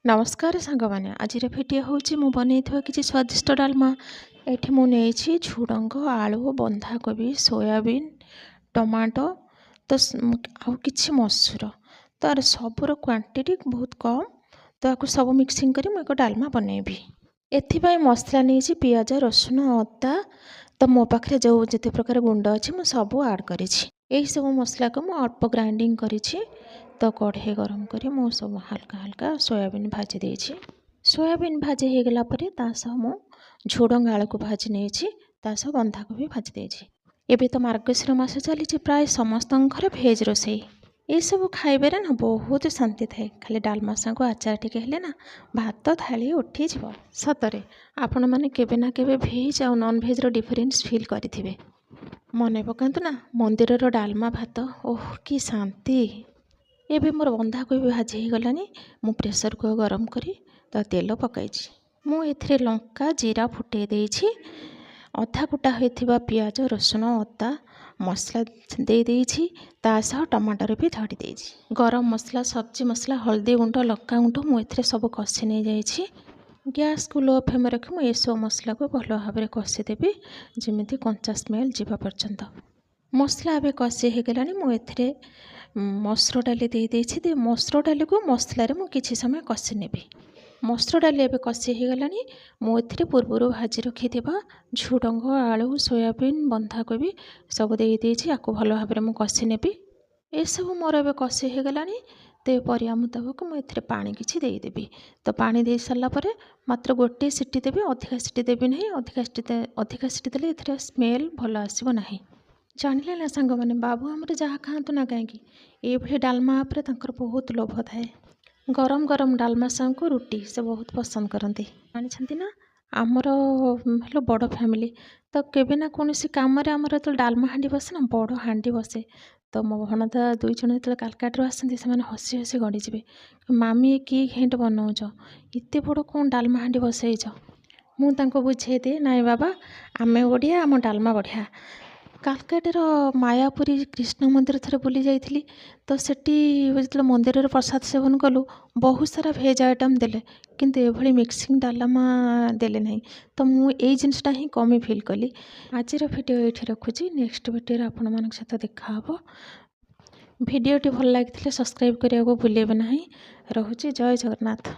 नमस्कार सांगमाने आज भिडियो हूँ मु बनई किसी स्वादिष्ट डालमा। ये मुझे झुडंग आलू बंधाकोबी सोयाबीन टमाटो तो आउ कि मसूर तार सबूर क्वांटिटी बहुत कम तो आपको सब मिक्सिंग कर एक डालमा बनैबी। एथिपाई मसला नहीं पियाज रसुण अदा तो मो पाखे जो जिते प्रकार गुंड अच्छी मुझे सब आड कर सब मसला को मुझे अल्प ग्राइंडिंग करी तो कढ़े गरम करी मु सब हल्का हल्का सोयाबीन भाजी देछि। सोयाबीन भाजी हो गला परे तासह मु झुडंग आलू को भाजी नहीं तासह बंधाकोबी भाजी देछि। एबे तो मार्गशीर मास चली प्राय समस्त घर भेज रोसई ये सब खाइबे ना बहुत शांति थाए। खाली डालमा सांग आचार टिके हेले ना भात थाली उठी जीव। सतरे आपण माने केबे ना केबे भेज आ नॉन भेज रो डिफरेंस फील करिथिबे। मने पकांतु ना मंदिर रो डालमा भात ओह कि शांति। एबे मोर बंधाकोबी भाजी हो गलानी मु प्रेशर को गरम करी तो तेल पकाई मु एथिरे लंका जीरा फुटे देछि। अधा कुटा होइथिबा पियाज रसुण अदा मसला दे देछि तासह टमाटर भी धरी देछि। गरम मसला सब्जी मसला हल्दी गुंड लंका गुंड मु एथिरे सब कषि नहीं जाइछि। गैस को लो फ्लेम रखी मु सब मसला को भल भाव में कषि देबी जमिति कंचा स्मेल जीवा पर्यंत। मसला एबे कषि हो गलानी मु एथिरे मसूर डाली दे देछि। दे मसूर डाली को मसला रे मु किछि समय कषि नेबी। मसूर डाली एबे कषि हो गलानी मु एथिरे पूर्वरु भाजी रखिथिबा झुडंग आलू सोयाबीन बंधाकोबी सब दे देछि। आको भल भाव में मु कषि नेबी। ए सब मोर एबे कषि हो गलानी ते परिया मुताबक मु एथिरे पानी किछि दे देबी। तो पानी दे सारला परे मात्र गोटे सिटी देबी अधिका सिटी देबी नहीं। अधिका सिटी देले एथिरे स्मेल भल आसीबो नाही। जानिले ना सांग माने बाबू हमरे जहाँ खातु ना कहीं ये डालमा उपरे तंकर बहुत लोभ थाए। गरम गरम डालमा सांग को रुटी से बहुत पसंद करती जानी ना। आमर हेलो बड़ फैमिली तो केबे ना कौन कम आमर तो डालमा हांडी बसे ना बड़ हांडी बसे। तो मो भणदा दुई जन जो कालकाटू आसती से हसी हसी गड़ी जी मामी कि घेंट बनाऊच एत बड़ कौन डालमा हांडी बसईच। मुझे बुझे दिए नाई बाबा आमे बढ़िया आम डालमा बढ़िया। कालकाटर मायापुरी कृष्ण मंदिर थरे बुली जाइथिली तो सेठी जो मंदिर प्रसाद सेवन कलु बहुत सारा भेज आइटम देले किंतु एभली मिक्सिंग डालमा देले नहीं। तो मु एई जिनिसटा ही कमी फील कली। आज भिडियो ये रखुची नेक्स्ट भिडियो आपण मान सहित देखा हबो। भिडियोटी भल लगी सब्सक्राइब करने को भूलेबे नहीं। रहुची जय जगन्नाथ।